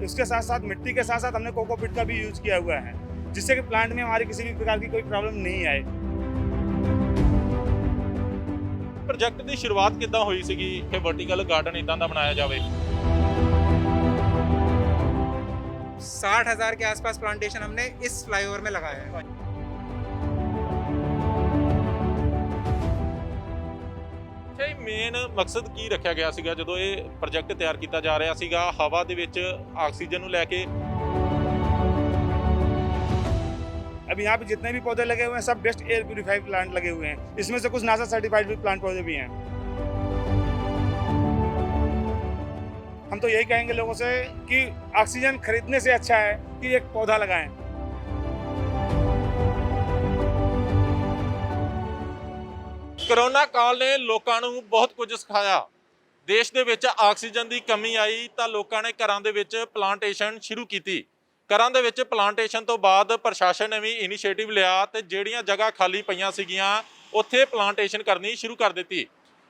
उसके साथ साथ मिट्टी के साथ साथ हमने कोकोपीट का भी यूज किया हुआ है, जिससे कि प्लांट में हमारी किसी भी प्रकार की कोई प्रॉब्लम नहीं आए। ਪ੍ਰੋਜੈਕਟ ਦੀ ਸ਼ੁਰੂਆਤ ਕਿੱਦਾਂ ਹੋਈ ਸੀਗੀ ਕਿ ਵਰਟੀਕਲ ਗਾਰਡਨ ਇਦਾਂ ਦਾ ਬਣਾਇਆ ਜਾਵੇ? 60,000 के आसपास प्लांटेशन हमने इस फ्लाईओवर में लगाया है। ਅੱਛਾ, ਇਹ ਮੇਨ ਮਕਸਦ ਕੀ ਰੱਖਿਆ ਗਿਆ ਸੀਗਾ ਜਦੋਂ ਇਹ ਪ੍ਰੋਜੈਕਟ ਤਿਆਰ ਕੀਤਾ ਜਾ ਰਿਹਾ ਸੀਗਾ? ਹਵਾ ਦੇ ਵਿੱਚ ਆਕਸੀਜਨ ਨੂੰ ਲੈ ਕੇ। अब यहाँ पे जितने भी पौधे लगे हुए हैं सब बेस्ट एयर प्यूरीफाई प्लांट लगे हुए हैं, इसमें से कुछ नासा सर्टिफाइड भी प्लांट पौधे भी हैं। हम तो यही कहेंगे लोगों से कि ऑक्सीजन खरीदने से अच्छा है कि एक पौधा लगाएं। ਕਰੋਨਾ ਕਾਲ ਨੇ ਲੋਕਾਂ ਨੂੰ ਬਹੁਤ ਕੁਝ ਸਿਖਾਇਆ। ਦੇਸ਼ ਦੇ ਵਿੱਚ ਆਕਸੀਜਨ ਦੀ ਕਮੀ ਆਈ ਤਾਂ ਲੋਕਾਂ ਨੇ ਘਰਾਂ ਦੇ ਵਿੱਚ ਪਲਾਂਟੇਸ਼ਨ ਸ਼ੁਰੂ ਕੀਤੀ। ਘਰਾਂ ਦੇ ਵਿੱਚ ਪਲਾਂਟੇਸ਼ਨ ਤੋਂ ਬਾਅਦ ਪ੍ਰਸ਼ਾਸਨ ਨੇ ਵੀ ਇਨੀਸ਼ੀਏਟਿਵ ਲਿਆ ਤੇ ਜਿਹੜੀਆਂ ਜਗ੍ਹਾ ਖਾਲੀ ਪਈਆਂ ਸੀਗੀਆਂ ਉੱਥੇ ਪਲਾਂਟੇਸ਼ਨ ਕਰਨੀ ਸ਼ੁਰੂ ਕਰ ਦਿੱਤੀ।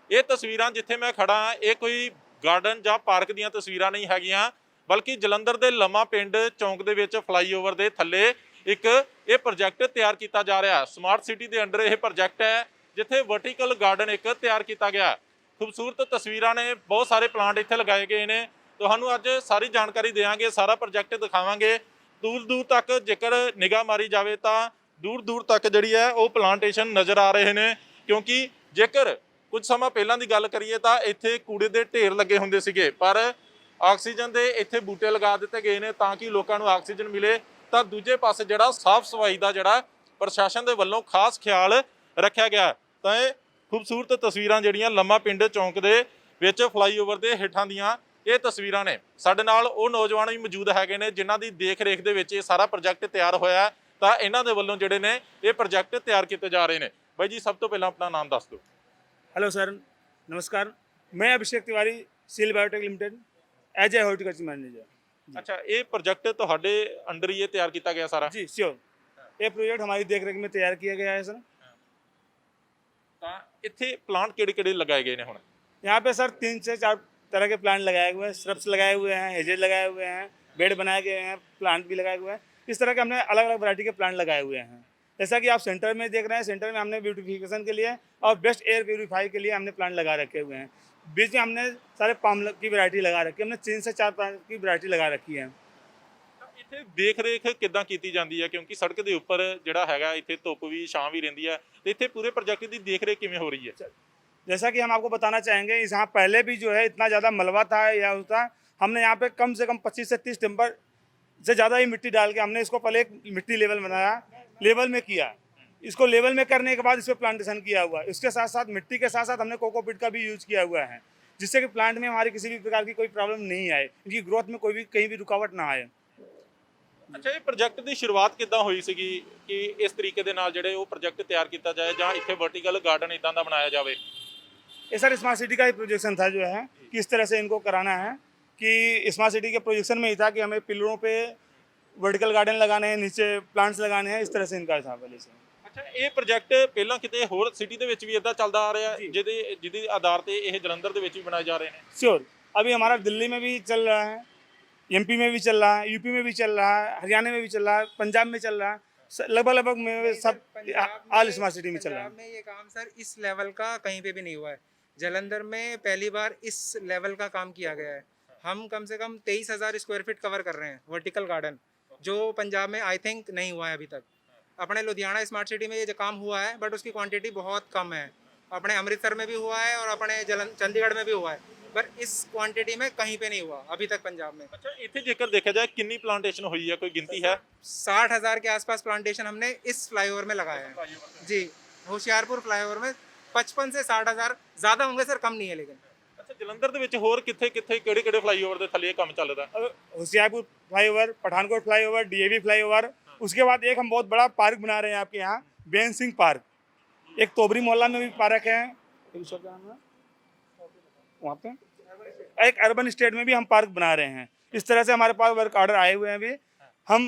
ਇਹ ਤਸਵੀਰਾਂ ਜਿੱਥੇ ਮੈਂ ਖੜਾ ਇਹ ਕੋਈ ਗਾਰਡਨ ਜਾਂ ਪਾਰਕ ਦੀਆਂ ਤਸਵੀਰਾਂ ਨਹੀਂ ਹੈਗੀਆਂ, ਬਲਕਿ ਜਲੰਧਰ ਦੇ ਲੰਮਾ ਪਿੰਡ ਚੌਂਕ ਦੇ ਵਿੱਚ ਫਲਾਈਓਵਰ ਦੇ ਥੱਲੇ ਇੱਕ ਇਹ ਪ੍ਰੋਜੈਕਟ ਤਿਆਰ ਕੀਤਾ ਜਾ ਰਿਹਾ। ਸਮਾਰਟ ਸਿਟੀ ਦੇ ਅੰਡਰ ਇਹ ਪ੍ਰੋਜੈਕਟ ਹੈ ਜਿੱਥੇ ਵਰਟੀਕਲ ਗਾਰਡਨ ਇੱਕ ਤਿਆਰ ਕੀਤਾ ਗਿਆ। ਖੂਬਸੂਰਤ ਤਸਵੀਰਾਂ ਨੇ, ਬਹੁਤ ਸਾਰੇ ਪਲਾਂਟ ਇੱਥੇ ਲਗਾਏ ਗਏ ਨੇ। ਤੁਹਾਨੂੰ ਅੱਜ ਸਾਰੀ ਜਾਣਕਾਰੀ ਦੇਵਾਂਗੇ, ਸਾਰਾ ਪ੍ਰੋਜੈਕਟ ਦਿਖਾਵਾਂਗੇ। ਦੂਰ ਦੂਰ ਤੱਕ ਜੇਕਰ ਨਿਗਾਹ ਮਾਰੀ ਜਾਵੇ ਤਾਂ ਦੂਰ ਦੂਰ ਤੱਕ ਜਿਹੜੀ ਹੈ ਉਹ ਪਲਾਂਟੇਸ਼ਨ ਨਜ਼ਰ ਆ ਰਹੇ ਨੇ, ਕਿਉਂਕਿ ਜੇਕਰ ਕੁਝ ਸਮਾਂ ਪਹਿਲਾਂ ਦੀ ਗੱਲ ਕਰੀਏ ਤਾਂ ਇੱਥੇ ਕੂੜੇ ਦੇ ਢੇਰ ਲੱਗੇ ਹੁੰਦੇ ਸੀਗੇ, ਪਰ ਆਕਸੀਜਨ ਦੇ ਇੱਥੇ ਬੂਟੇ ਲਗਾ ਦਿੱਤੇ ਗਏ ਨੇ ਤਾਂ ਕਿ ਲੋਕਾਂ ਨੂੰ ਆਕਸੀਜਨ ਮਿਲੇ। ਤਾਂ ਦੂਜੇ ਪਾਸੇ ਜਿਹੜਾ ਸਾਫ਼ ਸਫਾਈ ਦਾ ਜਿਹੜਾ ਪ੍ਰਸ਼ਾਸਨ ਦੇ ਵੱਲੋਂ ਖਾਸ ਖਿਆਲ ਰੱਖਿਆ ਗਿਆ। ਤਾਂ ਇਹ ਖੂਬਸੂਰਤ ਤਸਵੀਰਾਂ ਜਿਹੜੀਆਂ ਲੰਮਾ ਪਿੰਡ ਚੌਂਕ ਦੇ ਵਿੱਚ ਫਲਾਈਓਵਰ ਦੇ ਹੇਠਾਂ ਦੀਆਂ ਇਹ ਤਸਵੀਰਾਂ ਨੇ। ਸਾਡੇ ਨਾਲ ਉਹ ਨੌਜਵਾਨ ਵੀ ਮੌਜੂਦ ਹੈਗੇ ਨੇ ਜਿਨ੍ਹਾਂ ਦੀ ਦੇਖ ਰੇਖ ਦੇ ਵਿੱਚ ਇਹ ਸਾਰਾ ਪ੍ਰੋਜੈਕਟ ਤਿਆਰ ਹੋਇਆ। ਤਾਂ ਇਹਨਾਂ ਦੇ ਵੱਲੋਂ ਜਿਹੜੇ ਨੇ ਇਹ ਪ੍ਰੋਜੈਕਟ ਤਿਆਰ ਕੀਤੇ ਜਾ ਰਹੇ ਨੇ। ਬਾਈ ਜੀ, ਸਭ ਤੋਂ ਪਹਿਲਾਂ ਆਪਣਾ ਨਾਮ ਦੱਸ ਦਿਓ। हेलो सर, नमस्कार। मैं Abhishek Tiwari, Seal biotech limited, as a horticulture manager. अच्छा, ਇਹ ਪ੍ਰੋਜੈਕਟ ਤੁਹਾਡੇ ਅੰਡਰ ਹੀ ਇਹ ਤਿਆਰ ਕੀਤਾ ਗਿਆ ਸਾਰਾ? जी श्योर, ये प्रोजेक्ट हमारी देख रेख में तैयार किया गया है सर। ਤਾਂ ਇੱਥੇ ਪਲਾਂਟ ਕਿਹੜੇ-ਕਿਹੜੇ ਲਗਾਏ ਗਏ ਨੇ ਹੁਣ? यहाँ पे सर 3 से 4 तरह के प्लांट लगाए हुए हैं, श्रब्स लगाए हुए हैं, हेजेज लगाए हुए हैं, बेड बनाए गए हैं, प्लांट भी लगाए हुए हैं। इस तरह के हमने अलग अलग वैरायटी के प्लांट लगाए हुए हैं। जैसा कि आप सेंटर में देख रहे हैं, सेंटर में हमने ब्यूटिफिकेशन के लिए और बेस्ट एयर प्यूरीफाई के लिए हमने प्लांट लगा रखे हुए हैं। बीच में हमने सारे पाम की वैरायटी लगा रखी है, हमने 3 से 4 प्लांट की वैरायटी लगा रखी है। ਇੱਥੇ ਦੇਖ ਰੇਖ ਕਿੱਦਾਂ ਕੀਤੀ ਜਾਂਦੀ ਹੈ, ਕਿਉਂਕਿ ਸੜਕ ਦੇ ਉੱਪਰ ਜਿਹੜਾ ਹੈਗਾ ਇੱਥੇ ਧੁੱਪ ਵੀ ਛਾਂ ਵੀ ਰਹਿੰਦੀ ਹੈ, ਤੇ ਇੱਥੇ ਪੂਰੇ ਪ੍ਰੋਜੈਕਟ ਦੀ ਦੇਖ ਰੇਖ ਕਿਵੇਂ ਹੋ ਰਹੀ ਹੈ? जैसा कि हम आपको बताना चाहेंगे, यहाँ पहले भी जो है इतना ज़्यादा मलबा था या होता, हमने यहाँ पे कम से कम 25 से 30 टिम्बर से ज़्यादा ही मिट्टी डाल के हमने इसको पहले एक मिट्टी लेवल बनाया, लेवल में किया। इसको लेवल में करने के बाद इस पर प्लांटेशन किया हुआ है। उसके साथ साथ मिट्टी के साथ साथ हमने कोकोपीट का भी यूज किया हुआ है, जिससे कि प्लांट में हमारी किसी भी प्रकार की कोई प्रॉब्लम नहीं आए, इनकी ग्रोथ में कोई भी कहीं भी रुकावट ना आए। ਅੱਛਾ, ਇਹ ਪ੍ਰੋਜੈਕਟ ਦੀ ਸ਼ੁਰੂਆਤ ਕਿੱਦਾਂ ਹੋਈ ਸੀਗੀ ਕਿ ਇਸ ਤਰੀਕੇ ਦੇ ਨਾਲ ਜਿਹੜੇ ਉਹ ਪ੍ਰੋਜੈਕਟ ਤਿਆਰ ਕੀਤਾ ਜਾਏ ਜਾਂ ਇੱਥੇ ਵਰਟੀਕਲ ਗਾਰਡਨ ਇਦਾਂ ਦਾ ਬਣਾਇਆ ਜਾਵੇ? ये सर स्मार्ट सिटी का ही प्रोजेक्शन था जो है कि इस तरह से इनको कराना है, कि स्मार्ट सिटी के प्रोजेक्शन में ही था कि हमें पिलरों पे वर्टिकल गार्डन लगाने हैं, नीचे प्लांट्स लगाने हैं, इस तरह से इनका था पहले से। ਅੱਛਾ, ਇਹ ਪ੍ਰੋਜੈਕਟ ਪਹਿਲਾਂ ਕਿਤੇ ਹੋਰ ਸਿਟੀ ਦੇ ਵਿੱਚ ਵੀ ਇਦਾਂ ਚੱਲਦਾ ਆ ਰਿਹਾ ਜਿਹਦੇ ਆਧਾਰ ਤੇ ਇਹ ਜਲੰਧਰ ਦੇ ਵਿੱਚ ਵੀ ਬਣਾਏ ਜਾ ਰਹੇ ਨੇ? श्योर, अभी हमारा दिल्ली में भी चल रहा है, एमपी में भी चल रहा है, यूपी में भी चल रहा है, हरियाणा में भी चल रहा है, पंजाब में चल रहा है, लगभग में सब ऑल स्मार्ट सिटी में चल रहा है। पंजाब में ये काम सर इस लेवल का कहीं पे भी नहीं हुआ है। जलंधर में पहली बार इस लेवल का काम किया गया है। हम कम से कम 23,000 स्क्वायर फीट कवर कर रहे हैं वर्टिकल गार्डन, जो पंजाब में आई थिंक नहीं हुआ है अभी तक। अपने लुधियाना स्मार्ट सिटी में ये जो काम हुआ है, बट उसकी क्वांटिटी बहुत कम है। अपने अमृतसर में भी हुआ है और अपने चंडीगढ़ में भी हुआ है, पर इस क्वांटिटी में कहीं पे नहीं हुआ अभी तक पंजाब में। ਅੱਛਾ, ਇੱਥੇ ਜੇਕਰ ਦੇਖਿਆ ਜਾਏ ਕਿੰਨੀ ਪਲਾਂਟੇਸ਼ਨ ਹੋਈ ਹੈ, ਕੋਈ ਗਿਣਤੀ ਹੈ? 60,000 के आसपास प्लांटेशन हमने इस फ्लाईओवर में लगाया है जी। होशियारपुर फ्लाईओवर में 55 से 60,000 ज़्यादा होंगे सर, कम नहीं है लेकिन। ਅੱਛਾ, ਜਲੰਧਰ ਦੇ ਵਿੱਚ ਹੋਰ ਕਿੱਥੇ ਕਿਹੜੇ ਫਲਾਈਓਵਰ ਦੇ ਥੱਲੇ ਇਹ ਕੰਮ ਚੱਲਦਾ? Hoshiarpur flyover, Pathankot flyover, DAV flyover, उसके बाद एक हम बहुत बड़ा पार्क बना रहे हैं आपके यहाँ, बेन सिंह पार्क। एक तोबरी मोहल्ला में भी पार्क है, वहाँ पे एक अर्बन स्टेट में भी हम पार्क बना रहे हैं। इस तरह से हमारे पास वर्क ऑर्डर आए हुए हैं। अभी हम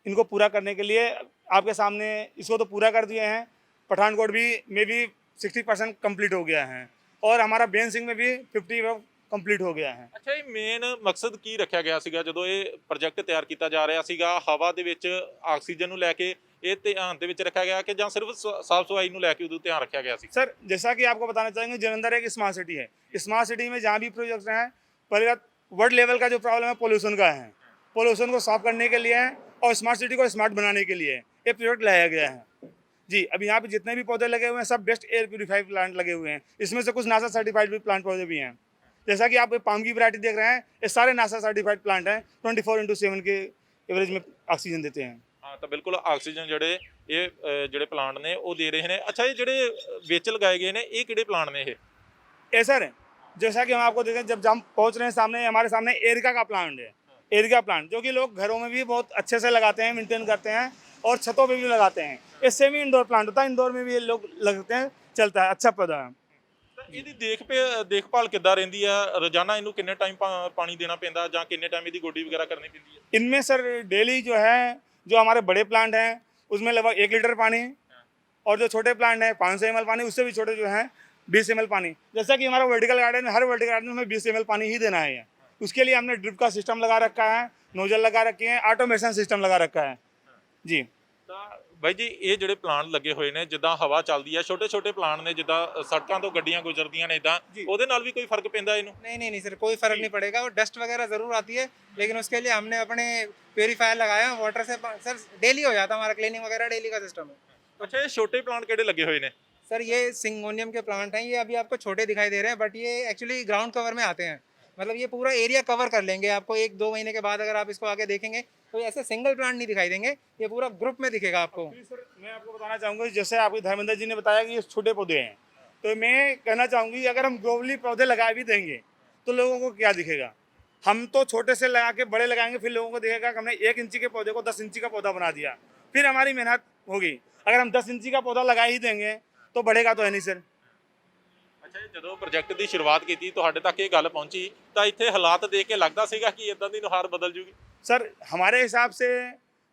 इनको पूरा करने के लिए आपके सामने इसको तो पूरा कर दिए हैं। पठानकोट भी में भी 60% कंप्लीट हो गया है और हमारा बेन सिंह में भी 50 कंप्लीट हो गया है। ਅੱਛਾ, ਇਹ ਮੇਨ ਮਕਸਦ ਕੀ ਰੱਖਿਆ ਗਿਆ ਸੀਗਾ ਜਦੋਂ ਇਹ ਪ੍ਰੋਜੈਕਟ ਤਿਆਰ ਕੀਤਾ ਜਾ ਰਿਹਾ ਸੀਗਾ? ਹਵਾ ਦੇ ਵਿੱਚ ਆਕਸੀਜਨ ਨੂੰ ਲੈ ਕੇ ਇਹ ਧਿਆਨ ਦੇ ਵਿੱਚ ਰੱਖਿਆ ਗਿਆ ਕਿ ਜਾਂ ਸਿਰਫ ਸਾਫ ਸਫਾਈ ਨੂੰ ਲੈ ਕੇ ਉਦੋਂ ਧਿਆन रखा गया ਸੀ? सर जैसा कि आपको बताना चाहेंगे, जलंधर एक स्मार्ट सिटी है। स्मार्ट सिटी में जहाँ भी प्रोजेक्ट हैं, पहले बात वर्ल्ड लेवल का जो प्रॉब्लम है पोल्यूशन का है, पोल्यूशन को सॉल्व करने के लिए है और स्मार्ट सिटी को स्मार्ट बनाने के लिए ये प्रोजेक्ट लाया गया है। जी, अभी यहाँ पे जितने भी पौधे लगे हुए हैं सब बेस्ट एयर प्यूरीफाइड प्लांट लगे हुए हैं। इसमें से कुछ नासा सर्टिफाइड भी प्लांट पौधे भी हैं। जैसा कि आप पाम की वैरायटी देख रहे हैं, ये सारे नासा सर्टिफाइड प्लांट हैं, 24/7 के एवरेज में ऑक्सीजन देते हैं। ਹਾਂ, ਤਾਂ ਬਿਲਕੁਲ ਆਕਸੀਜਨ ਜਿਹੜੇ ਇਹ ਜਿਹੜੇ ਪਲਾਂਟ ਨੇ ਉਹ ਦੇ ਰਹੇ ਨੇ। ਅੱਛਾ, ਇਹ ਜਿਹੜੇ ਵਿੱਚ ਲਗਾਏ ਗਏ ਨੇ ਇਹ ਕਿਹੜੇ ਪਲਾਂਟ ਨੇ ਇਹ? ये सर जैसा कि हम आपको देखें, जब हम पहुँच रहे हैं सामने, हमारे सामने एरिका का प्लांट है। एरिका प्लांट जो कि लोग घरों में भी बहुत अच्छे से लगाते हैं, मेंटेन करते हैं और छतों पे भी लगाते हैं। ये सेमी इंडोर प्लांट होता है, इंडोर में भी ये लोग लगते हैं, चलता है, अच्छा पौधा है। ਤਾਂ ਇਹਦੀ ਦੇਖਭਾਲ ਕਿੱਦਾਂ ਰਹਿੰਦੀ ਆ? ਰੋਜ਼ਾਨਾ ਇਹਨੂੰ ਕਿੰਨੇ ਟਾਈਮ ਪਾਣੀ ਦੇਣਾ ਪੈਂਦਾ ਜਾਂ ਕਿੰਨੇ ਟਾਈਮ ਇਹਦੀ ਗੋਡੀ ਵਗੈरह करनी ਪੈਂਦੀ है? इनमें सर डेली जो है, जो हमारे बड़े प्लांट हैं उसमें लगभग 1 लीटर पानी, और जो छोटे प्लांट हैं 500 ml पानी, उससे भी छोटे जो हैं 20 ml पानी। जैसा कि हमारा वर्टिकल गार्डन है, हर वर्टिकल गार्डन में 20 ml पानी ही देना है। उसके लिए हमने ड्रिप का सिस्टम लगा रखा है, नोजल लगा रखे हैं, ऑटोमेशन सिस्टम लगा रखा है। जी, ਤਾਂ ਬਾਈ ਜੀ, ਇਹ ਜਿਹੜੇ ਪਲਾਂਟ ਲੱਗੇ ਹੋਏ ਨੇ, ਜਿੱਦਾਂ ਹਵਾ ਚੱਲਦੀ ਆ, ਛੋਟੇ ਛੋਟੇ ਪਲਾਂਟ ਨੇ, ਜਿੱਦਾਂ ਸੜਕਾਂ ਤੋਂ ਗੱਡੀਆਂ ਗੁਜ਼ਰਦੀਆਂ ਨੇ, ਇਦਾਂ ਉਹਦੇ ਨਾਲ ਵੀ ਕੋਈ ਫਰਕ ਪੈਂਦਾ ਇਹਨੂੰ? नहीं नहीं नहीं सर, कोई फर्क नहीं पड़ेगा। और डस्ट वगैरह ज़रूर आती है, लेकिन उसके लिए हमने अपने प्योरीफायर लगाया वाटर से। सर डेली हो जाता है हमारा क्लीनिंग वगैरह, डेली का सिस्टम है। ਅੱਛਾ, ਇਹ ਛੋਟੇ ਪਲਾਂਟ ਕਿਹੜੇ ਲੱਗੇ ਹੋਏ ਨੇ? सर ये सिंगोनियम के प्लांट हैं, ये अभी आपको छोटे दिखाई दे रहे हैं, बट ये एक्चुअली ग्राउंड कवर में आते हैं। मतलब ये पूरा एरिया कवर कर लेंगे। आपको 1-2 महीने के बाद अगर आप इसको आगे देखेंगे तो ऐसे सिंगल प्लांट नहीं दिखाई देंगे, ये पूरा ग्रुप में दिखेगा आपको। सर मैं आपको बताना चाहूँगा, जैसे आपके धर्मेंद्र जी ने बताया कि ये छोटे पौधे हैं, तो मैं कहना चाहूँगी अगर हम ग्लोबली पौधे लगा भी देंगे तो लोगों को क्या दिखेगा? हम तो छोटे से लगा के बड़े लगाएंगे, फिर लोगों को दिखेगा कि हमने 1 इंची के पौधे को 10 इंची का पौधा बना दिया, फिर हमारी मेहनत होगी। अगर हम 10 इंची का पौधा लगा ही देंगे तो बढ़ेगा तो है नहीं सर। ਅੱਛਾ, ਜਦੋਂ ਪ੍ਰੋਜੈਕਟ ਦੀ ਸ਼ੁਰੂਆਤ ਕੀਤੀ ਤੁਹਾਡੇ ਤੱਕ ਇਹ ਗੱਲ ਪਹੁੰਚੀ ਤਾਂ ਇੱਥੇ ਹਾਲਾਤ ਦੇਖ ਕੇ ਲੱਗਦਾ ਸੀਗਾ ਕਿ ਇਦਾਂ ਦੀ ਨੁਹਾਰ ਬਦਲ ਜੂਗੀ? सर हमारे हिसाब से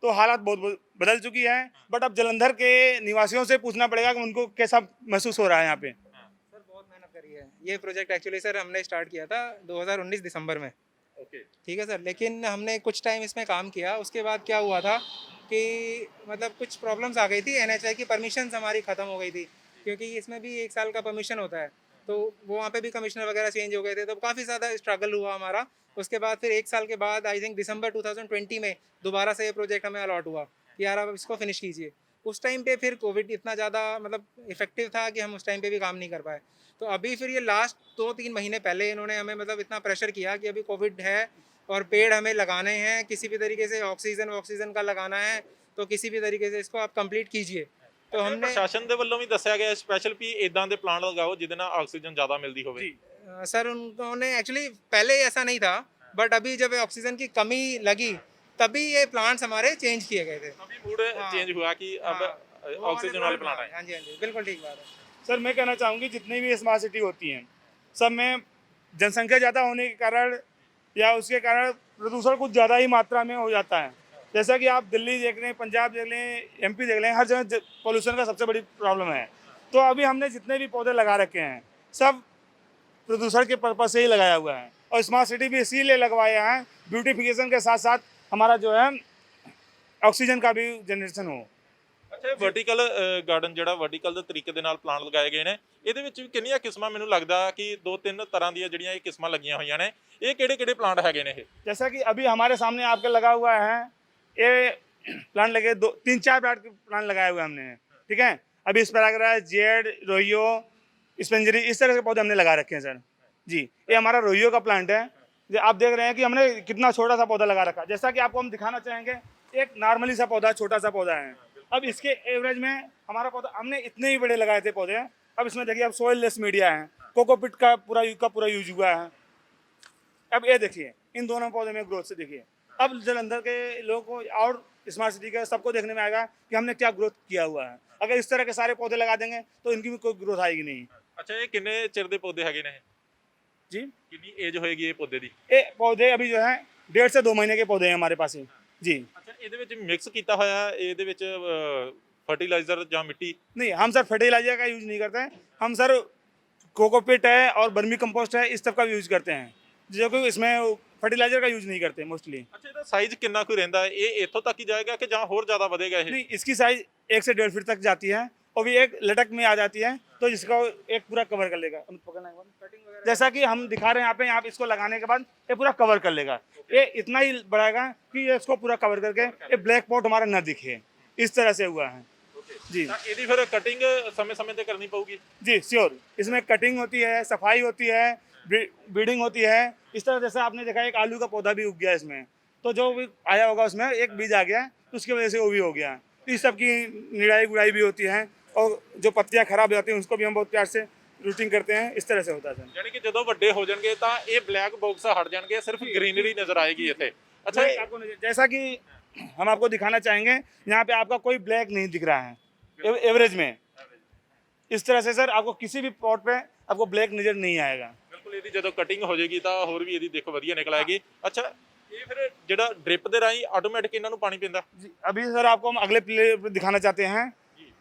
तो हालात बहुत बदल चुकी है, बट अब जलंधर के निवासियों से पूछना पड़ेगा कि उनको कैसा महसूस हो रहा है यहाँ पे। सर बहुत मेहनत करी है। ये प्रोजेक्ट एक्चुअली सर हमने स्टार्ट किया था 2019 दिसंबर में, ਓਕੇ। ठीक है सर। लेकिन हमने कुछ टाइम इसमें काम किया, उसके बाद क्या हुआ था कि मतलब कुछ प्रॉब्लम्स आ गई थी। NHI की परमिशंस हमारी ख़त्म हो गई थी, क्योंकि इसमें भी 1 साल का परमिशन होता है, तो वो वहाँ पे भी कमिश्नर वगैरह चेंज हो गए थे, तो काफ़ी ज़्यादा स्ट्रगल हुआ हमारा। उसके बाद फिर 1 साल के बाद आई थिंक दिसंबर 2020 में दोबारा से ये प्रोजेक्ट हमें अलॉट हुआ कि यार आप इसको फिनिश कीजिए। उस टाइम पे फिर कोविड इतना ज़्यादा मतलब इफेक्टिव था कि हम उस टाइम पे भी काम नहीं कर पाए। तो अभी फिर ये लास्ट 2-3 महीने पहले इन्होंने हमें मतलब इतना प्रेशर किया कि अभी कोविड है और पेड़ हमें लगाने हैं किसी भी तरीके से, ऑक्सीजन का लगाना है, तो किसी भी तरीके से इसको आप कंप्लीट कीजिए। तो हमने ਪ੍ਰਸ਼ਾਸਨ ਦੇ ਵੱਲੋਂ ਵੀ ਦੱਸਿਆ ਗਿਆ ਸਪੈਸ਼ਲ ਵੀ ਇਦਾਂ ਦੇ ਪਲਾਂਟ ਲਗਾਓ ਜਿਹਦੇ ਨਾਲ ਆਕਸੀਜਨ ਜ਼ਿਆਦਾ ਮਿਲਦੀ ਹੋਵੇ? सर उन्होंने एक्चुअली पहले ऐसा नहीं था, बट अभी जब ऑक्सीजन की कमी लगी तभी ये प्लांट्स हमारे चेंज किए गए थे। अभी मूड चेंज हुआ कि अब ऑक्सीजन वाले प्लांट आए। हाँ जी हाँ जी, बिल्कुल ठीक बात है। सर मैं कहना चाहूँगी जितनी भी स्मार्ट सिटी होती हैं सब में जनसंख्या ज़्यादा होने के कारण या उसके कारण प्रदूषण कुछ ज़्यादा ही मात्रा में हो जाता है। जैसा कि आप दिल्ली देख लें, पंजाब देख लें, MP देख लें, हर जगह पोल्यूशन का सबसे बड़ी प्रॉब्लम है। तो अभी हमने जितने भी पौधे लगा रखे हैं सब प्रदूषण के पर्पज़ से ही लगाया हुआ है, और स्मार्ट सिटी भी इसीलिए लगवाया है ब्यूटिफिकेशन के साथ साथ हमारा जो है ऑक्सीजन का भी जनरेशन हो। ਅੱਛਾ, ਵਰਟੀਕਲ ਗਾਰਡਨ ਜਿਹੜਾ ਵਰਟੀਕਲ ਦੇ ਤਰੀਕੇ ਦੇ ਨਾਲ ਪਲਾਂਟ ਲਗਾਏ ਗਏ ਨੇ, ਇਹਦੇ ਵਿੱਚ ਵੀ ਕਿੰਨੀਆਂ ਕਿਸਮਾਂ ਮੈਨੂੰ ਲੱਗਦਾ ਕਿ 2-3 ਤਰ੍ਹਾਂ ਦੀਆਂ ਜਿਹੜੀਆਂ ਇਹ ਕਿਸਮਾਂ ਲੱਗੀਆਂ ਹੋਈਆਂ ਨੇ। ਇਹ ਕਿਹੜੇ ਪਲਾਂਟ ਹੈਗੇ ਨੇ ਇਹ? जैसा कि अभी हमारे सामने आपके लगा हुआ है, ये प्लांट लगे 2-3-4 प्लांट लगाए हुए हमने, ठीक है। अभी स्पैराग्रास, जेड, रोहियो, स्पेंजरी, इस तरह के पौधे हमने लगा रखे हैं सर जी। ये हमारा रोहियो का प्लांट है। जो आप देख रहे हैं कि हमने कितना छोटा सा पौधा लगा रखा है। जैसा कि आपको हम दिखाना चाहेंगे, एक नॉर्मली सा पौधा, छोटा सा पौधा है। अब इसके एवरेज में हमारा पौधा हमने इतने ही बड़े लगाए थे पौधे। अब इसमें देखिए अब सोइल लेस मीडिया है, कोकोपिट का पूरा यूज हुआ है। अब ये देखिए इन दोनों पौधे में ग्रोथ से देखिए, अब जलंधर के लोगों को और स्मार्ट सिटी के सबको देखने में आएगा कि हमने क्या ग्रोथ किया हुआ है। अगर इस तरह के सारे पौधे लगा देंगे तो इनकी भी कोई ग्रोथ आएगी नहीं। ਅੱਛਾ, ਇਹ ਕਿੰਨੇ ਚਿਰ ਦੇ ਪੌਦੇ ਹੈਗੇ ਨੇ? जी, ਕਿੰਨੀ ਏਜ ਹੋਏਗੀ ਇਹ ਪੌਦੇ ਦੀ? ये पौधे अभी जो है 1.5 से 2 महीने के पौधे हैं हमारे पास ही जी। ਅੱਛਾ, ਇਹਦੇ ਵਿੱਚ ਮਿਕਸ ਕੀਤਾ ਹੋਇਆ ਇਹਦੇ ਵਿੱਚ ਫਰਟੀਲਾਈਜ਼ਰ ਜਾਂ ਮਿੱਟੀ? नहीं, हम सर फर्टिलाइजर का यूज नहीं करते हैं। हम सर कोकोपीट है और बर्मी कंपोस्ट है, इस सब का यूज करते हैं, जो कि इसमें फर्टिलाइजर का यूज नहीं करते मोस्टली। ਅੱਛਾ ਇਹਦਾ ਸਾਈਜ਼ ਕਿੰਨਾ ਕੁ ਰਹਿੰਦਾ ਹੈ? ਇਹ ਇੱਥੋਂ ਤੱਕ ਹੀ ਜਾਏਗਾ ਕਿ ਜਾਂ ਹੋਰ ਜ਼ਿਆਦਾ ਵਧੇਗਾ ਇਹ? नहीं, इसकी साइज 1 से 1.5 फीट तक जाती है और भी एक लटक में आ जाती है, तो जिसको एक पूरा कवर कर लेगा। पकड़ना एक बार। कटिंग वगैरह जैसा कि हम दिखा रहे हैं यहाँ पे, यहाँ पे इसको लगाने के बाद ये पूरा कवर कर लेगा। ये इतना ही बढ़ाएगा कि ये इसको पूरा कवर करके ये ब्लैक पॉट हमारा न दिखे, इस तरह से हुआ है जी। ਤਾਂ ਇਹਦੀ ਫਿਰ ਕਟਿੰਗ ਸਮੇਂ-ਸਮੇਂ ਤੇ ਕਰਨੀ ਪਊਗੀ? जी श्योर, इसमें कटिंग होती है, सफाई होती है, ब्रीडिंग होती है। इस तरह जैसे आपने देखा एक आलू का पौधा भी उग गया इसमें, तो जो भी आया होगा उसमें एक बीज आ गया, तो उसकी वजह से वो भी हो गया। तो इस सब की निराई गुड़ाई भी होती है, और जो पत्तियां खराब हो जाती हैं उसको भी हम बहुत प्यार से रूटिंग करते हैं। इस तरह से होता है सर। ਯਾਨੀ ਕਿ ਜਦੋਂ ਵੱਡੇ ਹੋ ਜਾਣਗੇ ਤਾਂ ਇਹ ਬਲੈਕ ਬਾਕਸ ਹਟ ਜਾਣਗੇ, ਸਿਰਫ ग्रीनरी नजर आएगी ਇੱਥੇ। अच्छा नहीं, आपको जैसा कि हम आपको दिखाना चाहेंगे, यहाँ पे आपका कोई ब्लैक नहीं दिख रहा है एवरेज में। इस तरह से सर आपको किसी भी पॉट पे आपको ब्लैक नजर नहीं आएगा। ਬਿਲਕੁਲ ਇਹਦੀ ਜਦੋਂ ਕਟਿੰਗ ਹੋ ਜਾਏਗੀ ਤਾਂ ਹੋਰ ਵੀ ਇਹਦੀ ਦਿੱਖ ਵਧੀਆ ਨਿਕਲ ਆਏਗੀ। ਅੱਛਾ ਇਹ ਫਿਰ ਜਿਹੜਾ ਡ੍ਰਿਪ ਦੇ ਰਾਹੀਂ ਆਟੋਮੈਟਿਕ ਇਹਨਾਂ ਨੂੰ ਪਾਣੀ ਪੈਂਦਾ? जी, अभी सर आपको हम अगले प्ले पे दिखाना चाहते हैं।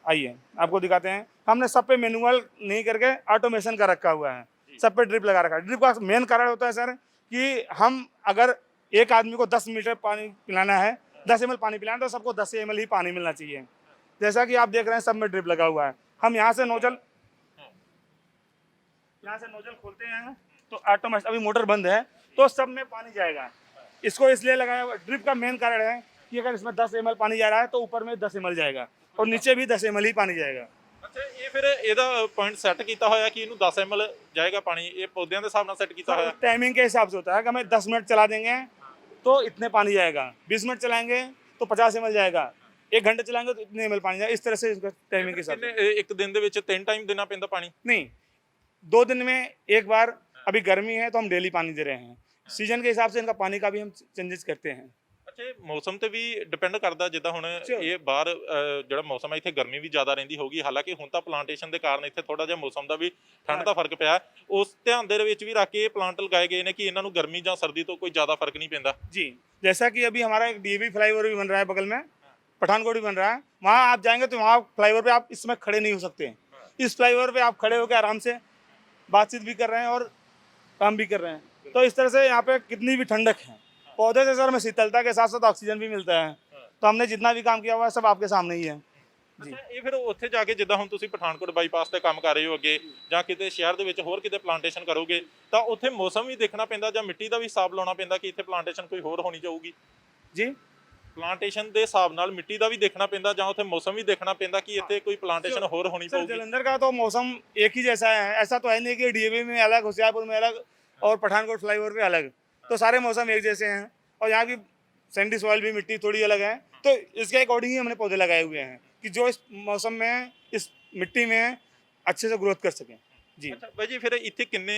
आइए आपको दिखाते हैं। हमने सब पे मैनुअल नहीं करके ऑटोमेशन का रखा हुआ है, सब पे ड्रिप लगा रखा है। ड्रिप का मेन कारण होता है सर कि हम अगर एक आदमी को 10 लीटर पानी पिलाना है, 10 ml पानी पिलाना है, तो सबको 10 ml ही पानी मिलना चाहिए। जैसा कि आप देख रहे हैं सब में ड्रिप लगा हुआ है। हम यहाँ से नोजल खोलते हैं तो ऑटोमेटिक, अभी मोटर बंद है तो सब में पानी जाएगा। इसको इसलिए लगाया हुआ, ड्रिप का मेन कारण है कि अगर इसमें 10 ml पानी जा रहा है तो ऊपर में 10 ml जाएगा और नीचे भी 10 ml ही पानी जाएगा। ਅੱਛਾ ਇਹ ਫਿਰ ਇਹਦਾ ਪੁਆਇੰਟ ਸੈੱਟ ਕੀਤਾ ਹੋਇਆ ਕਿ ਇਹਨੂੰ 10 ml ਜਾਏਗਾ ਪਾਣੀ, ਇਹ ਪੌਦਿਆਂ ਦੇ ਹਿਸਾਬ ਨਾਲ ਸੈੱਟ ਕੀਤਾ ਹੋਇਆ? टाइमिंग के हिसाब से होता है कि हमें 10 मिनट चला देंगे तो इतने पानी जाएगा, 20 मिनट चलाएंगे तो 50 ml जाएगा, 1 घंटे चलाएंगे तो इतने ml पानी जाएगा। इस तरह से इसका टाइमिंग के हिसाब से। ਕਿੰਨੇ ਇੱਕ ਦਿਨ ਦੇ ਵਿੱਚ 3 ਟਾਈਮ ਦੇਣਾ ਪੈਂਦਾ ਪਾਣੀ? नहीं, 2 दिन में एक बार। अभी गर्मी है तो हम डेली पानी दे रहे हैं। सीजन के हिसाब से इनका पानी का भी हम चेंजेस करते हैं। ਅੱਛਾ ਇਹ ਮੌਸਮ ਤੇ ਵੀ ਡਿਪੈਂਡ ਕਰਦਾ, ਜਿੱਦਾਂ ਹੁਣ ਇਹ ਬਾਹਰ ਜਿਹੜਾ ਮੌਸਮ ਹੈ ਇੱਥੇ ਗਰਮੀ ਵੀ ਜ਼ਿਆਦਾ ਰਹਿੰਦੀ ਹੋਗੀ, ਹਾਲਾਂਕਿ ਹੁਣ ਤਾਂ ਪਲਾਂਟੇਸ਼ਨ ਦੇ ਕਾਰਨ ਇੱਥੇ ਥੋੜਾ ਜਿਹਾ ਮੌਸਮ ਦਾ ਵੀ ਠੰਡ ਦਾ ਫਰਕ ਪਿਆ, ਉਸ ਧਿਆਨ ਦੇ ਵਿੱਚ ਵੀ ਰੱਖ ਕੇ ਇਹ ਪਲਾਂਟ ਲਗਾਏ ਗਏ ਨੇ ਕਿ ਇਹਨਾਂ ਨੂੰ ਗਰਮੀ ਜਾਂ ਸਰਦੀ ਤੋਂ ਕੋਈ ਜ਼ਿਆਦਾ ਫਰਕ ਨਹੀਂ ਪੈਂਦਾ। जी, जैसा कि अभी हमारा एक डीएवी फ्लाईओवर भी बन रहा है बगल में, पठानकोट भी बन रहा है। वहाँ आप जाएंगे तो वहाँ फ्लाईओवर पे आप इस समय खड़े नहीं हो सकते। इस फ्लाईओवर पे आप खड़े होकर आराम से बातचीत भी कर रहे हैं और काम भी कर रहे हैं। तो इस तरह से यहाँ पे कितनी भी ठंडक है, पौधे से सर हमें शीतलता के साथ साथ ऑक्सीजन भी मिलता है। तो हमने जितना भी काम किया हुआ है सब आपके सामने ही है जी। ਅੱਛਾ ਇਹ ਫਿਰ ਉੱਥੇ ਜਾ ਕੇ ਜਿੱਦਾਂ ਹੁਣ ਤੁਸੀਂ ਪਠਾਨਕੋਟ ਬਾਈਪਾਸ ਤੇ ਕੰਮ ਕਰ ਰਹੇ ਹੋ ਅੱਗੇ, ਜਾਂ ਕਿਤੇ ਸ਼ਹਿਰ ਦੇ ਵਿੱਚ ਹੋਰ ਕਿਤੇ ਪਲਾਂਟੇਸ਼ਨ ਕਰੋਗੇ, ਤਾਂ ਉੱਥੇ ਮੌਸਮ ਵੀ ਦੇਖਣਾ ਪੈਂਦਾ ਜਾਂ ਮਿੱਟੀ ਦਾ ਵੀ ਹਿਸਾਬ ਲਾਉਣਾ ਪੈਂਦਾ ਕਿ ਇੱਥੇ ਪਲਾਂਟੇਸ਼ਨ ਕੋਈ ਹੋਰ ਹੋਣੀ ਚਾਹੂਗੀ? जी, ਪਲਾਂਟੇਸ਼ਨ ਦੇ ਹਿਸਾਬ ਨਾਲ ਮਿੱਟੀ ਦਾ ਵੀ ਦੇਖਣਾ ਪੈਂਦਾ ਜਾਂ ਉੱਥੇ ਮੌਸਮ ਵੀ ਦੇਖਣਾ ਪੈਂਦਾ ਕਿ ਇੱਥੇ ਕੋਈ ਪਲਾਂਟੇਸ਼ਨ ਹੋਰ ਹੋਣੀ सर ਪਊਗੀ? जलंधर का तो मौसम एक ही जैसा है। ऐसा तो है नहीं कि डीएवी में अलग, होशियारपुर में अलग और पठानकोट फ्लाईओवर पे अलग। तो सारे मौसम एक जैसे हैं और यहाँ की सैंडी सॉइल भी, मिट्टी थोड़ी अलग है। तो इसके अकॉर्डिंग ही हमने पौधे लगाए हुए हैं कि जो इस मौसम में, इस मिट्टी में अच्छे से ग्रोथ कर सकें जी। ਅੱਛਾ ਬਾਈ ਜੀ ਫਿਰ ਇੱਥੇ ਕਿੰਨੇ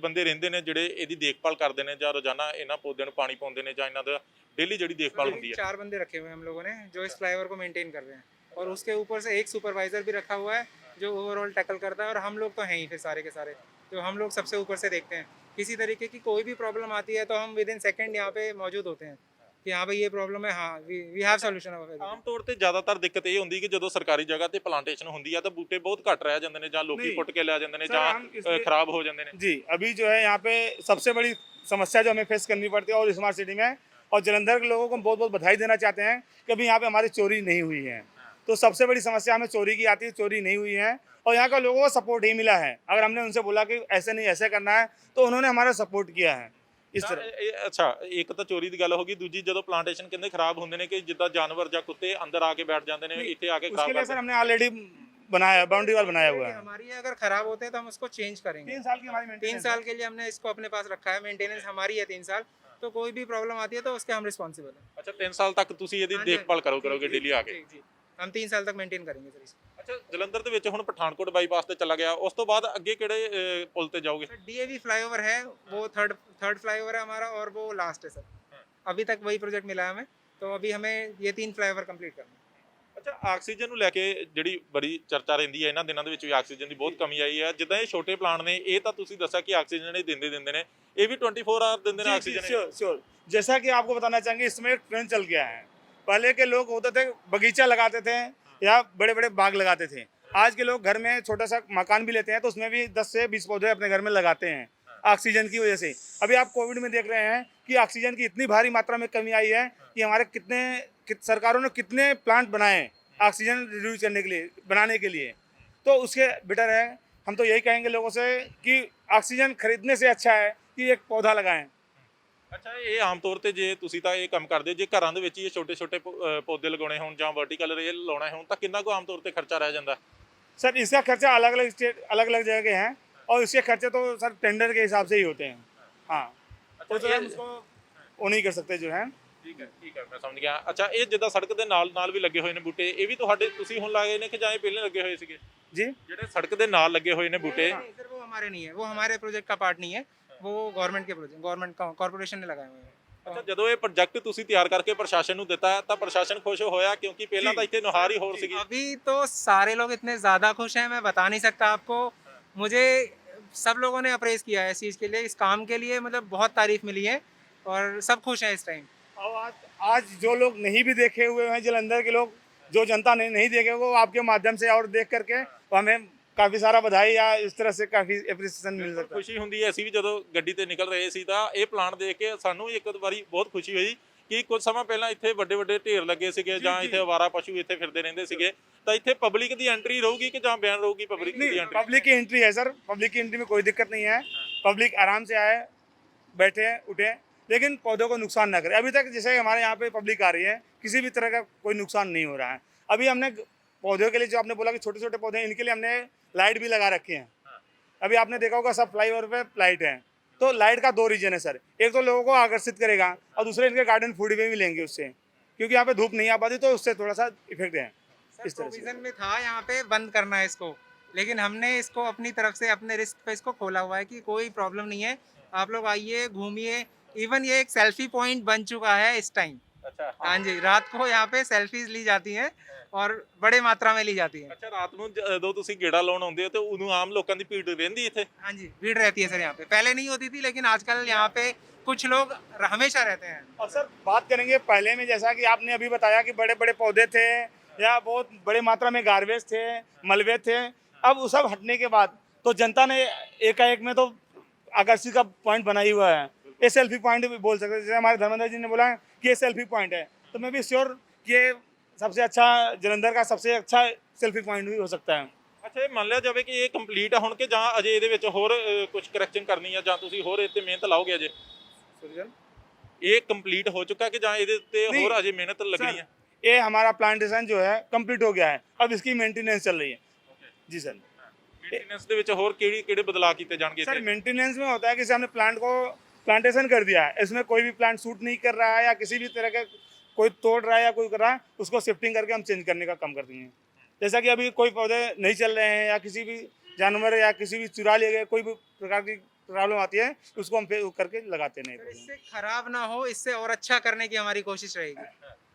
ਬੰਦੇ ਰਹਿੰਦੇ ਨੇ ਜਿਹੜੇ ਇਹਦੀ ਦੇਖਭਾਲ ਕਰਦੇ ਨੇ ਜਾਂ ਰੋਜ਼ਾਨਾ ਇਹਨਾਂ ਪੌਦਿਆਂ ਨੂੰ ਪਾਣੀ ਪਾਉਂਦੇ ਨੇ ਜਾਂ ਇਹਨਾਂ ਦਾ ਡੇਲੀ ਜਿਹੜੀ ਦੇਖਭਾਲ ਹੁੰਦੀ ਹੈ? 4 बंदे रखे हुए हैं हम लोगों ने जो इस फ्लाईओवर को मेंटेन कर रहे हैं, और उसके ऊपर से एक सुपरवाइजर भी रखा हुआ है जो ओवरऑल टैकल करता है। और हम लोग तो हैं ही फिर सारे के सारे, तो हम लोग सबसे ऊपर से देखते हैं। किसी तरीके की कोई भी प्रॉब्लम आती है तो हम विद इन सेकेंड यहाँ पे मौजूद होते हैं कि हाँ भाई ये प्रॉब्लम है, हाँ we have solution of it. ਆਮ ਤੌਰ ਤੇ ਜ਼ਿਆਦਾਤਰ ਦਿੱਕਤ ਇਹ ਹੁੰਦੀ ਕਿ ਜਦੋਂ ਸਰਕਾਰੀ ਜਗ੍ਹਾ ਤੇ ਪਲਾਂਟੇਸ਼ਨ ਹੁੰਦੀ ਆ ਤਾਂ ਬੂਟੇ ਬਹੁਤ ਘੱਟ ਰਹਿ ਜਾਂਦੇ ਨੇ ਜਾਂ ਲੋਕੀ नहीं, ਪੁੱਟ ਕੇ ਲੈ ਜਾਂਦੇ ਨੇ सर, ਜਾਂ हम इसलिए- ਖਰਾਬ ਹੋ ਜਾਂਦੇ ਨੇ। जी, अभी जो है यहाँ पे सबसे बड़ी समस्या जो हमें फेस करनी पड़ती है और स्मार्ट सिटी में, और जलंधर के लोगों को हम बहुत बहुत बधाई देना चाहते हैं कि अभी यहाँ पे हमारी चोरी नहीं हुई है। तो सबसे बड़ी समस्या हमें चोरी की आती है, चोरी नहीं हुई है और यहाँ का लोगों को सपोर्ट ही मिला है। अगर हमने उनसे बोला कि ऐसे नहीं ऐसे करना है तो उन्होंने हमारा सपोर्ट किया है इस ਤਾਂ तरह। ਅੱਛਾ ਇੱਕ ਤਾਂ ਚੋਰੀ ਦੀ ਗੱਲ ਹੋ ਗਈ, ਦੂਜੀ ਜਦੋਂ ਪਲਾਂਟੇਸ਼ਨ ਕਹਿੰਦੇ ਖਰਾਬ ਹੁੰਦੇ ਨੇ ਕਿ ਜਿੱਦਾਂ ਜਾਨਵਰ ਜਾਂ ਕੁੱਤੇ ਅੰਦਰ ਆ ਕੇ ਬੈਠ ਜਾਂਦੇ ਨੇ, ਇੱਥੇ ਆ ਕੇ उसके ਖਰਾਬ लिए ਕਰਦੇ सर हमने ऑलरेडी बनाया, बाउंड्री वाल बनाया हुआ है। हमारी अगर खराब होते हैं तो हम उसको चेंज करेंगे। 3 साल की हमारी 3 maintenance साल के लिए हमने इसको अपने पास रखा है, मेंटेनेंस हमारी है 3 साल। तो कोई भी प्रॉब्लम आती है तो उसके हम रिस्पॉन्सिबल हैं। ਅੱਛਾ 3 ਸਾਲ ਤੱਕ ਤੁਸੀਂ ਇਹਦੀ हाँ जी, ਦੇਖਭਾਲ जी, ਕਰੋਗੇ जी, ਡੇਲੀ ਆ ਕੇ? जी, जी, हम 3 साल तक मेंटेन करेंगे सर इसको। ਅੱਛਾ ਜਲੰਧਰ ਦੇ ਵਿੱਚ ਹੁਣ ਪਠਾਨਕੋਟ ਬਾਈਪਾਸ ਤੇ ਚਲਾ ਗਿਆ, ਉਸ ਤੋਂ ਬਾਅਦ ਅੱਗੇ ਕਿਹੜੇ ਪੁਲ ਤੇ ਜਾਓਗੇ? सर डीएवी फ्लाईओवर है, वो थर्ड फ्लाईओवर है हमारा और वो लास्ट है सर। अभी तक वही प्रोजेक्ट मिला है हमें, तो अभी हमें ये 3 फ्लाईओवर कंप्लीट करना है। ਅੱਛਾ ਆਕਸੀਜਨ ਨੂੰ ਲੈ ਕੇ ਜਿਹੜੀ ਬੜੀ ਚਰਚਾ ਰਹਿੰਦੀ ਹੈ ਇਹਨਾਂ ਦਿਨਾਂ ਦੇ ਵਿੱਚ ਵੀ ਆਕਸੀਜਨ ਦੀ ਬਹੁਤ ਕਮੀ ਆਈ ਹੈ। ਜਿੱਦਾਂ ਇਹ ਛੋਟੇ ਪਲਾਂਟ ਨੇ ਇਹ ਤਾਂ ਤੁਸੀਂ ਦੱਸਿਆ ਕਿ ਆਕਸੀਜਨ ਇਹ ਦਿੰਦੇ ਨੇ, ਇਹ ਵੀ 24 ਆवर ਦਿੰਦੇ ਨੇ जी, जी, ਆਕਸੀਜन? Sure sure. जैसा कि आपको बताना चाहेंगे, इसमें एक ट्रेंड चल गया है। पहले के लोग होते थे बगीचा लगाते थे या बड़े बड़े बाग लगाते थे, आज के लोग घर में छोटा सा मकान भी लेते हैं तो उसमें भी 10 से 20 पौधे अपने घर में लगाते हैं ऑक्सीजन की वजह से। अभी आप कोविड में देख रहे हैं कि ऑक्सीजन की इतनी भारी मात्रा में कमी आई है कि हमारे सरकारों ने कितने प्लांट बनाए ऑक्सीजन रिड्यूस करने के लिए, बनाने के लिए। तो उसके बेटर है, हम तो यही कहेंगे लोगों से कि ऑक्सीजन खरीदने से अच्छा है कि एक पौधा लगाएं। ਅੱਛਾ, ਇਹ ਆਮ ਤੌਰ ਤੇ ਜੇ ਤੁਸੀਂ ਤਾਂ ਇਹ ਕੰਮ ਕਰਦੇ ਹੋ, ਜੇ ਘਰਾਂ ਦੇ ਵਿੱਚ ਹੀ ਇਹ ਛੋਟੇ-ਛੋਟੇ ਪੌਦੇ ਲਗਾਉਣੇ ਹੋਣ ਜਾਂ ਵਰਟੀਕਲ ਰੇ ਲਾਉਣਾ ਹੋਣ ਤਾਂ ਕਿੰਨਾ ਕੁ ਆਮ ਤੌਰ ਤੇ ਖਰਚਾ ਰਹਿ ਜਾਂਦਾ? सर इसका खर्चा अलग अलग स्टेट अलग अलग जगह के हैं और इसके खर्चे तो सर टेंडर के हिसाब से ही होते हैं। हाँ, तो सर हम उसको वो नहीं कर सकते जो है। ਠੀਕ ਹੈ, ਮੈਂ ਸਮਝ ਗਿਆ। ਅੱਛਾ, ਇਹ ਜਿੱਦਾਂ ਸੜਕ ਦੇ ਨਾਲ ਵੀ ਲੱਗੇ ਹੋਏ ਨੇ ਬੂਟੇ, ਇਹ ਵੀ ਤੁਹਾਡੇ ਤੁਸੀਂ ਹੁਣ ਲਾਏ ਨੇ ਕਿ ਜਾਂ ਇਹ ਪਹਿਲਾਂ ਲੱਗੇ ਹੋਏ ਸੀਗੇ? जी, ਜਿਹੜੇ ਸੜਕ ਦੇ ਨਾਲ ਲੱਗੇ ਹੋਏ ਨੇ ਬੂਟੇ, सर वो हमारे नहीं है, वो हमारे प्रोजेक्ट का पार्ट नहीं है, वो गवर्नमेंट के प्रोजेक्ट, गवर्नमेंट कॉर्पोरेशन ने लगाए हुए हैं। ਅੱਛਾ, ਜਦੋਂ ਇਹ ਪ੍ਰੋਜੈਕਟ ਤੁਸੀਂ ਤਿਆਰ ਕਰਕੇ ਪ੍ਰਸ਼ਾਸਨ ਨੂੰ ਦਿੱਤਾ ਤਾਂ ਪ੍ਰਸ਼ਾਸਨ ਖੁਸ਼ ਹੋਇਆ? ਕਿਉਂਕਿ ਪਹਿਲਾਂ ਤਾਂ ਇੱਥੇ ਨੁਹਾਰ ਹੀ ਹੋਰ ਸੀਗੀ। अभी तो सारे लोग इतने ज़्यादा खुश हैं, मैं बता नहीं सकता आपको। मुझे सब लोगों ने अप्रेज किया है इस चीज़ के लिए, इस काम के लिए, मतलब बहुत तारीफ मिली है और सब खुश हैं इस टाइम। और आज जो लोग नहीं भी देखे हुए हैं, जलंधर के लोग, जो जनता नहीं देखे, वो आपके माध्यम से और देख करके तो हमें काफ़ी सारा बधाई या इस तरह से काफ़ी एप्रिसिएशन मिल सकता है। ਖੁਸ਼ੀ ਹੁੰਦੀ ਹੈ। ਅਸੀਂ ਵੀ ਜਦੋਂ ਗੱਡੀ ਤੇ ਨਿਕਲ ਰਹੇ ਸੀ ਤਾਂ ਇਹ ਪਲਾਂਟ ਦੇਖ ਕੇ ਸਾਨੂੰ ਇੱਕ ਵਾਰੀ ਬਹੁਤ ਖੁਸ਼ੀ ਹੋਈ ਕਿ ਕੁਝ ਸਮਾਂ ਪਹਿਲਾਂ ਇੱਥੇ ਵੱਡੇ ਢੇਰ ਲੱਗੇ ਸੀਗੇ ਜਾਂ ਇੱਥੇ ਅਵਾਰਾ ਪਸ਼ੂ ਇੱਥੇ ਫਿਰਦੇ ਰਹਿੰਦੇ ਸੀਗੇ, ਤਾਂ ਇੱਥੇ ਪਬਲਿਕ ਦੀ ਐਂਟਰੀ ਰਹੂਗੀ कि जहाँ बैन ਰਹੂਗੀ पब्लिक की एंट्री? पब्लिक की एंट्री है सर, पब्लिक की एंट्री में कोई दिक्कत नहीं है। पब्लिक आराम से आए, बैठे, उठे, लेकिन पौधों को नुकसान ना करे। अभी तक जैसे हमारे यहाँ पे पब्लिक आ रही है, किसी भी तरह का कोई नुकसान नहीं हो रहा है। अभी हमने पौधों के लिए, जो आपने बोला कि छोटे छोटे पौधे हैं, इनके लिए हमने लाइट भी लगा रखे हैं। अभी आपने देखा होगा सब फ्लाईओवर पे लाइट है, तो लाइट का 2 रीजन है सर। एक तो लोगों को आकर्षित करेगा और दूसरे इनके गार्डन फूड में भी लेंगे उससे, क्योंकि यहाँ पे धूप नहीं आ पाती, तो उससे थोड़ा सा इफेक्ट है सर इस तरह से। प्रोविजन में था यहाँ पे बंद करना है इसको, लेकिन हमने इसको अपनी तरफ से अपने रिस्क पे इसको खोला हुआ है कि कोई प्रॉब्लम नहीं है, आप लोग आइए, घूमिए। इवन ये एक सेल्फी पॉइंट बन चुका है इस टाइम। ਅੱਛਾ हाँ जी, रात को यहाँ पे सेल्फीज ली जाती हैं और बड़े मात्रा में ली जाती हैं। ਅੱਛਾ, ਰਾਤ ਨੂੰ ਜਦੋਂ ਤੁਸੀਂ ਗੇੜਾ ਲਾਉਣ ਆਉਂਦੇ ਹੋ ਤੇ ਉਦੋਂ ਆਮ ਲੋਕਾਂ ਦੀ ਭੀੜ ਰਹਿੰਦੀ ਇੱਥੇ? हाँ जी, भीड़ रहती है सर यहाँ पे, पहले नहीं होती थी, लेकिन आजकल यहाँ पे कुछ लोग हमेशा रहते हैं। और सर बात करेंगे पहले में, जैसा कि आपने अभी बताया कि बड़े बड़े पौधे थे या बहुत बड़े मात्रा में गार्बेज थे, मलबे थे, अब वो सब हटने के बाद तो जनता ने एकाएक में तो आकर्षित का पॉइंट बनाई हुआ है। ये सेल्फी पॉइंट भी बोल सकते हैं, जैसे हमारे धर्मेंद्र जी ने बोला कि ये सेल्फी पॉइंट है, तो मैं भी श्योर कि ये सबसे अच्छा, जलंधर का सबसे अच्छा सेल्फी पॉइंट भी हो सकता है। ਅੱਛਾ, ਇਹ ਮੰਨ ਲਿਆ ਜਾਵੇ ਕਿ ਇਹ ਕੰਪਲੀਟ ਆ ਹੁਣ ਕਿ ਜਾਂ ਅਜੇ ਇਹਦੇ ਵਿੱਚ ਹੋਰ ਕੁਝ ਕਰੈਕਸ਼ਨ ਕਰਨੀ ਆ ਜਾਂ ਤੁਸੀਂ ਹੋਰ ਇਹ ਤੇ ਮਿਹਨਤ ਲਾਓਗੇ ਅਜੇ? ਇਹ ਕੰਪਲੀਟ ਹੋ ਚੁੱਕਾ ਕਿ ਜਾਂ ਇਹਦੇ ਉੱਤੇ नहीं, ਹੋਰ ਅਜੇ ਮਿਹਨਤ ਲੱਗਣੀ ਹੈ? ये हमारा प्लांटेशन जो है कंप्लीट हो गया है, अब इसकी मेंटेनेंस चल रही है। जी सर। ਮੇਨਟੇਨੈਂਸ ਦੇ ਵਿੱਚ ਹੋਰ ਕਿਹੜੇ ਬਦਲਾਅ ਕੀਤੇ ਜਾਣਗੇ सर ਇੱਥੇ? मेंटेनेंस में होता है कि जैसे हमने प्लांट को प्लांटेशन कर दिया है, इसमें कोई भी प्लांट सूट नहीं कर रहा है या किसी भी तरह का कोई तोड़ रहा है या कोई कर रहा है, उसको शिफ्टिंग करके हम चेंज करने का काम करते हैं। जैसा कि अभी कोई पौधे नहीं चल रहे हैं या किसी भी जानवर या किसी भी चुरा लिए गए, कोई भी प्रकार की प्रॉब्लम आती है, उसको हम फिर करके लगाते नहीं। सर इससे खराब ना हो, इससे और अच्छा करने की हमारी कोशिश रहेगी।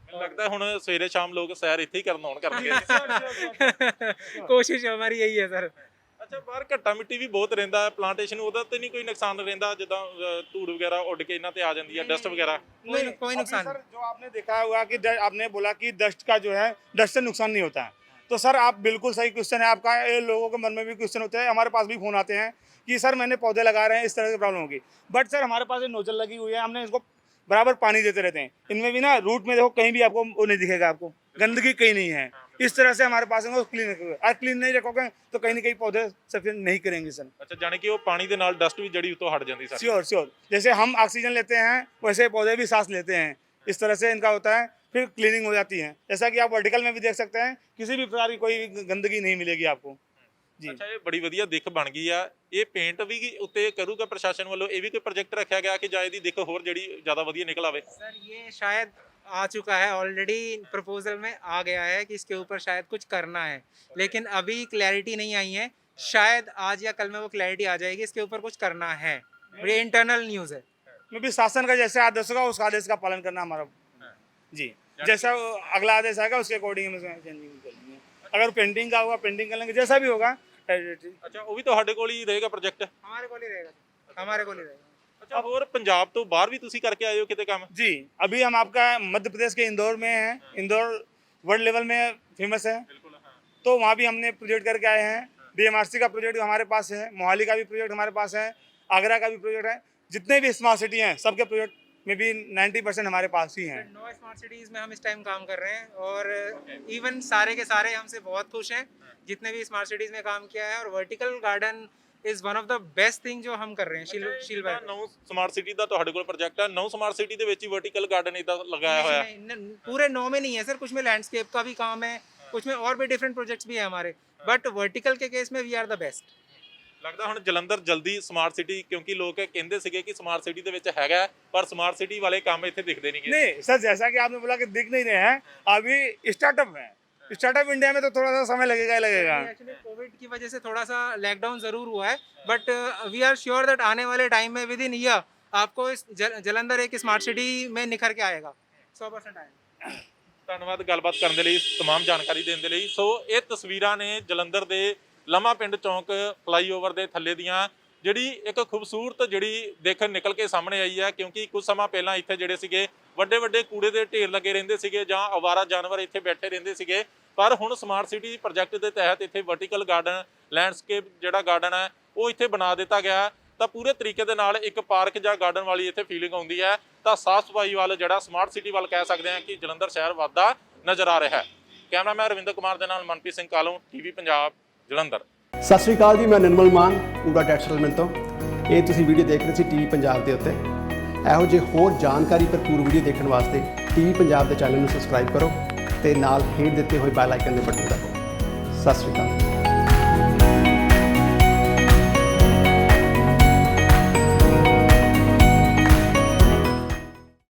ਮੈਨੂੰ ਲੱਗਦਾ ਹੁਣ ਸਵੇਰੇ ਸ਼ਾਮ ਲੋਕ ਸੈਰ ਇੱਥੇ ਹੀ ਕਰਨ ਆਉਣ ਕਰਨਗੇ। कोशिश हमारी यही है सर। ਅੱਛਾ, ਬਾਹਰ ਘੱਟਾ ਮਿੱਟੀ ਵੀ ਬਹੁਤ ਰਹਿੰਦਾ ਹੈ ਪਲਾਂਟੇਸ਼ਨ, ਉਹਦਾ ਤੇ ਨਹੀਂ ਕੋਈ ਨੁਕਸਾਨ ਰਹਿੰਦਾ ਜਿੱਦਾਂ ਧੂੜ ਵਗੈਰਾ ਉੱਡ ਕੇ ਇਹਨਾਂ ਤੇ ਆ ਜਾਂਦੀ ਹੈ, ਡਸਟ ਵਗੈਰਾ? कोई अभी नुकसान सर नहीं। जो आपने देखा हुआ कि आपने बोला कि डस्ट का जो है, डस्ट से नुकसान नहीं होता है, तो सर आप बिल्कुल सही क्वेश्चन है आपका। ये लोगों के मन में भी क्वेश्चन होता है, हमारे पास भी फ़ोन आते हैं कि सर मैंने पौधे लगा रहे हैं, इस तरह की प्रॉब्लम होगी, बट सर हमारे पास ये नोजल लगी हुई है, हमने इसको बराबर पानी देते रहते हैं। इनमें भी ना रूट में देखो कहीं भी आपको वो नहीं दिखेगा, आपको गंदगी कहीं नहीं है। इस तरह से हमारे पास है, क्लीन रखोगे, और क्लीन नहीं रखोगे तो कहीं ना कहीं पौधे सफेद नहीं करेंगे सर। ਅੱਛਾ, ਜਾਣੀ ਕਿ ਉਹ ਪਾਣੀ ਦੇ ਨਾਲ ਡਸਟ ਵੀ ਜੜੀ ਉਤੋਂ हट जाती है? श्योर श्योर, जैसे हम ऑक्सीजन लेते हैं वैसे पौधे भी सांस लेते हैं, इस तरह से इनका होता है, फिर क्लीनिंग हो जाती है। जैसा कि आप वर्टिकल में भी देख सकते हैं, किसी भी प्रकार की कोई गंदगी नहीं मिलेगी आपको जी। ਅੱਛਾ, ਇਹ ਬੜੀ ਵਧੀਆ ਦਿੱਖ ਬਣ ਗਈ ਆ। ਇਹ ਪੇਂਟ ਵੀ ਉੱਤੇ ਕਰੂਗਾ ਪ੍ਰਸ਼ਾਸਨ ਵੱਲੋਂ? ਇਹ ਵੀ ਕੋਈ ਪ੍ਰੋਜੈਕਟ ਰੱਖਿਆ ਗਿਆ ਕਿ ਜਾਂ ਇਹਦੀ ਦਿੱਖ ਹੋਰ ਜਿਹੜੀ ਜ਼ਿਆਦਾ ਵਧੀਆ ਨਿਕਲ ਆਵੇ? सर ये शायद आ चुका है ऑलरेडी, प्रपोजल में आ गया है कि इसके ऊपर शायद कुछ करना है, लेकिन अभी क्लैरिटी नहीं आई है। शायद आज या कल में वो क्लैरिटी आ जाएगी, इसके ऊपर कुछ करना है। ये इंटरनल न्यूज़ है। में भी शासन का जैसे आदेश होगा उस आदेश का पालन करना हमारा जी। जैसा अगला आदेश आएगा उसके अकॉर्डिंग में चेंजिंग करेंगे। अगर पेंटिंग का होगा पेंटिंग कर लेंगे, जैसा भी होगा। ਅੱਛਾ, ਉਹ ਵੀ ਤੁਹਾਡੇ ਕੋਲ ਹੀ ਰਹੇਗਾ ਪ੍ਰੋਜੈਕਟ? हमारे को ही रहेगा, हमारे को ही रहेगा। ਅੱਛਾ, ਹੋਰ ਪੰਜਾਬ ਤੋਂ ਬਾਹਰ ਵੀ ਤੁਸੀਂ ਕਰਕੇ ਆਏ ਹੋ ਕਿਤੇ ਕੰਮ? जी, अभी हम आपका मध्य प्रदेश के इंदौर में हैं। इंदौर वर्ल्ड लेवल में फेमस है। ਬਿਲकुल, हाँ। तो वहाँ भी हमने प्रोजेक्ट करके आए हैं। DMRC का प्रोजेक्ट हमारे पास है, मोहाली का भी प्रोजेक्ट हमारे पास है, आगरा का भी प्रोजेक्ट है। जितने भी स्मार्ट सिटी हैं सबके प्रोजेक्ट में भी 90% हमारे पास ही हैं। 9 स्मार्ट सिटीज़ में हम इस टाइम काम कर रहे हैं और इवन सारे के सारे हमसे बहुत खुश हैं जितने भी स्मार्ट सिटीज़ में काम किया है। और vertical garden is one of the best thing जो हम कर रहे हैं शीलबाग। ਨੌ ਸਮਾਰਟ ਸਿਟੀ ਦਾ ਤੁਹਾਡੇ ਕੋਲ ਪ੍ਰੋਜੈਕਟ ਹੈ, 9 ਸਮਾਰਟ ਸਿਟੀ ਦੇ ਵਿੱਚ ਹੀ ਵਰਟੀਕਲ ਗਾਰਡਨ ਇਦਾਂ ਲਗਾਇਆ ਹੋਇਆ ਹੈ। पूरे 9 में नहीं है सर, कुछ में लैंडस्केप का भी काम है, कुछ में और भी डिफरेंट प्रोजेक्ट्स भी है हमारे, बट वर्टिकल के केस में वी आर द बेस्ट। ਲੱਗਦਾ ਹੁਣ ਜਲੰਧਰ ਜਲਦੀ ਸਮਾਰਟ ਸਿਟੀ, ਕਿਉਂਕਿ ਲੋਕ ਕਹਿੰਦੇ ਸੀਗੇ ਕਿ ਸਮਾਰਟ ਸਿਟੀ ਦੇ ਵਿੱਚ ਹੈਗਾ ਪਰ ਸਮਾਰਟ ਸਿਟੀ ਵਾਲੇ ਕੰਮ ਇੱਥੇ ਦਿਖਦੇ ਨਹੀਂਗੇ। नहीं सर, जैसा कि आपने बोला कि दिख नहीं रहे हैं, अभी स्टार्टअप है। स्टार्टअप इंडिया में तो थोड़ा सा समय लगेगा ही लगेगा। एक्चुअली कोविड की वजह से थोड़ा सा लॉकडाउन ज़रूर हुआ है, but we are sure that आने वाले टाइम में विद इन ईयर आपको इस जलंधर एक स्मार्ट सिटी में निखर के आएगा, 100% आएगा। ਧੰਨਵਾਦ ਗੱਲਬਾਤ ਕਰਨ ਦੇ ਲਈ, तमाम ਜਾਣਕਾਰੀ ਦੇਣ ਦੇ ਲਈ। ਸੋ ਇਹ ਤਸਵੀਰਾਂ ਨੇ ਜਲੰਧਰ ਦੇ ਲੰਮਾ ਪਿੰਡ ਚੌਂਕ ਫਲਾਈਓਵਰ ਦੇ ਥੱਲੇ ਦੀਆਂ, ਜਿਹੜੀ ਇੱਕ ਖੂਬਸੂਰਤ ਜਿਹੜੀ ਦੇਖਣ ਨਿਕਲ ਕੇ ਸਾਹਮਣੇ ਆਈ ਹੈ। ਕਿਉਂਕਿ ਕੁਝ ਸਮਾਂ ਪਹਿਲਾਂ ਇੱਥੇ ਜਿਹੜੇ ਸੀਗੇ ਵੱਡੇ ਵੱਡੇ ਕੂੜੇ ਦੇ ਢੇਰ ਲੱਗੇ ਰਹਿੰਦੇ ਸੀਗੇ ਜਾਂ ਅਵਾਰਾ ਜਾਨਵਰ ਇੱਥੇ ਬੈਠੇ ਰਹਿੰਦੇ ਸੀਗੇ, ਪਰ ਹੁਣ ਸਮਾਰਟ ਸਿਟੀ ਪ੍ਰੋਜੈਕਟ ਦੇ ਤਹਿਤ ਇੱਥੇ ਵਰਟੀਕਲ ਗਾਰਡਨ, ਲੈਂਡਸਕੇਪ ਜਿਹੜਾ ਗਾਰਡਨ ਹੈ ਉਹ ਇੱਥੇ ਬਣਾ ਦਿੱਤਾ ਗਿਆ। ਤਾਂ ਪੂਰੇ ਤਰੀਕੇ ਦੇ ਨਾਲ ਇੱਕ ਪਾਰਕ ਜਾਂ ਗਾਰਡਨ ਵਾਲੀ ਇੱਥੇ ਫੀਲਿੰਗ ਆਉਂਦੀ ਹੈ। ਤਾਂ ਸਾਫ਼ ਸਫਾਈ ਵੱਲ ਜਿਹੜਾ ਸਮਾਰਟ ਸਿਟੀ ਵੱਲ ਕਹਿ ਸਕਦੇ ਹਾਂ ਕਿ ਜਲੰਧਰ ਸ਼ਹਿਰ ਵੱਧਦਾ ਨਜ਼ਰ ਆ ਰਿਹਾ ਹੈ। ਕੈਮਰਾਮੈਨ ਰਵਿੰਦਰ ਕੁਮਾਰ ਦੇ ਨਾਲ ਮਨਪ੍ਰੀਤ ਸਿੰਘ ਕਾਲੋਂ, TV ਪੰਜਾਬ, ਜਲੰਧਰ। ਸਤਿ ਸ਼੍ਰੀ ਅਕਾਲ ਜੀ, ਮੈਂ ਨਿਰਮਲ ਮਾਨ ਪੂਰਾ ਟੈਕਸ ਸੈਟਲਮੈਂਟ ਤੋਂ। ਇਹ ਤੁਸੀਂ ਵੀਡੀਓ ਦੇਖ ਰਹੇ ਸੀ TV ਪੰਜਾਬ ਦੇ ਉੱਤੇ। ਇਹੋ ਜਿਹੇ ਹੋਰ ਜਾਣਕਾਰੀ ਭਰਪੂਰ ਵੀਡੀਓ ਦੇਖਣ ਵਾਸਤੇ TV ਪੰਜਾਬ ਦੇ ਚੈਨਲ ਨੂੰ ਸਬਸਕ੍ਰਾਈਬ ਕਰੋ ਤੇ ਨਾਲ ਹੇਠ ਦਿੱਤੇ ਹੋਏ ਬੈਲ ਆਈਕਨ ਦੇ ਬਟਨ ਦਬਾਓ। ਸਤਿ ਸ਼੍ਰੀ ਅਕਾਲ।